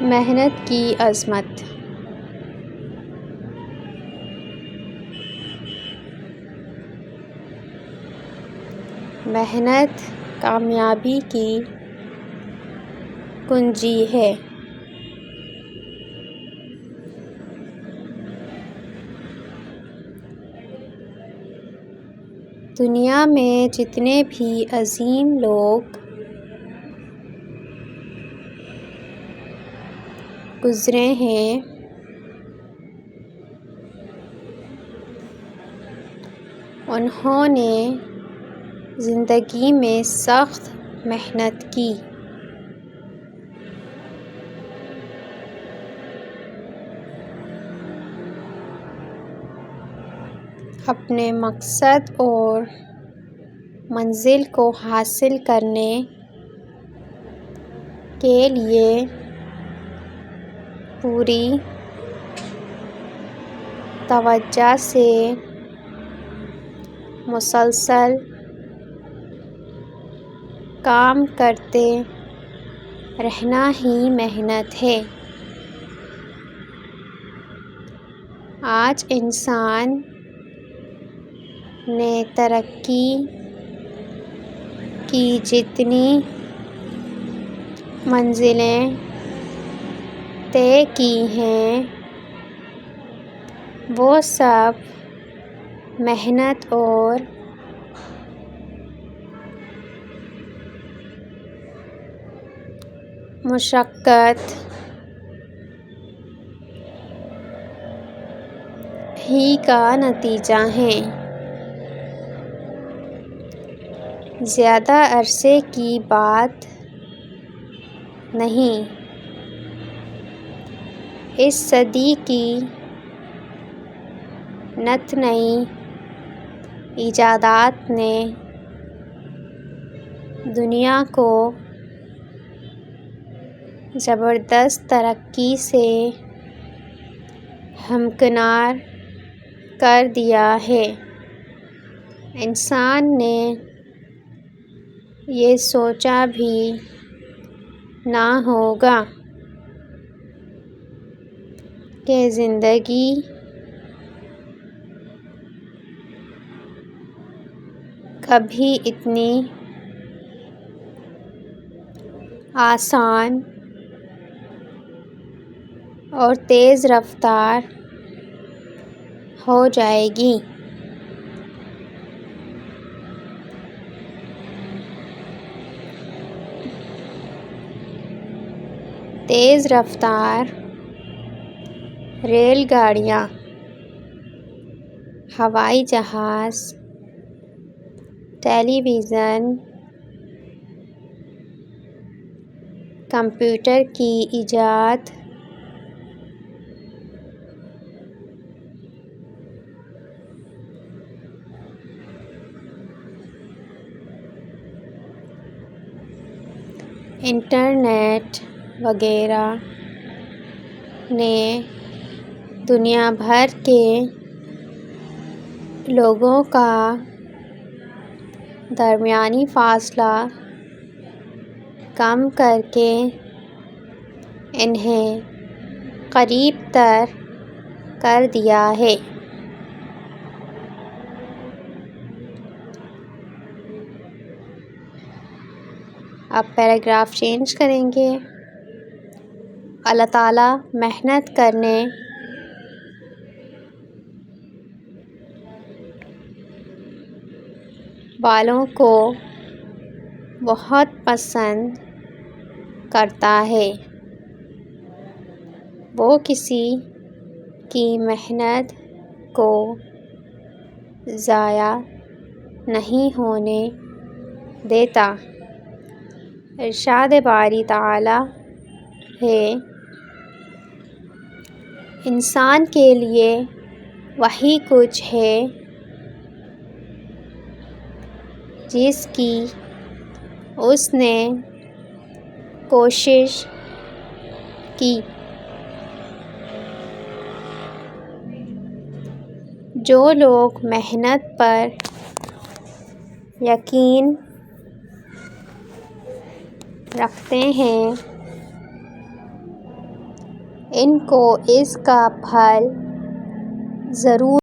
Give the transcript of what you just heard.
محنت کی عظمت۔ محنت کامیابی کی کنجی ہے۔ دنیا میں جتنے بھی عظیم لوگ گزرے ہیں، انہوں نے زندگی میں سخت محنت کی۔ اپنے مقصد اور منزل کو حاصل کرنے کے لیے پوری توجہ سے مسلسل کام کرتے رہنا ہی محنت ہے۔ آج انسان نے ترقی کی جتنی منزلیں طے کی ہیں، وہ سب محنت اور مشقت ہی کا نتیجہ ہیں۔ زیادہ عرصے کی بات نہیں، اس صدی کی نت نئی ایجادات نے دنیا کو زبردست ترقی سے ہمکنار کر دیا ہے۔ انسان نے یہ سوچا بھی نہ ہوگا کہ زندگی کبھی اتنی آسان اور تیز رفتار ہو جائے گی۔ تیز رفتار ریل گاڑیاں، ہوائی جہاز، ٹیلی ویژن، کمپیوٹر کی ایجاد، انٹرنیٹ وغیرہ نے دنیا بھر کے لوگوں کا درمیانی فاصلہ کم کر کے انہیں قریب تر کر دیا ہے۔ اب پیراگراف چینج کریں گے۔ اللہ تعالیٰ محنت کرنے والوں کو بہت پسند کرتا ہے۔ وہ کسی کی محنت کو ضائع نہیں ہونے دیتا۔ ارشاد باری تعالیٰ ہے، انسان کے لیے وہی کچھ ہے جس کی اس نے کوشش کی۔ جو لوگ محنت پر یقین رکھتے ہیں ان کو اس کا پھل ضرور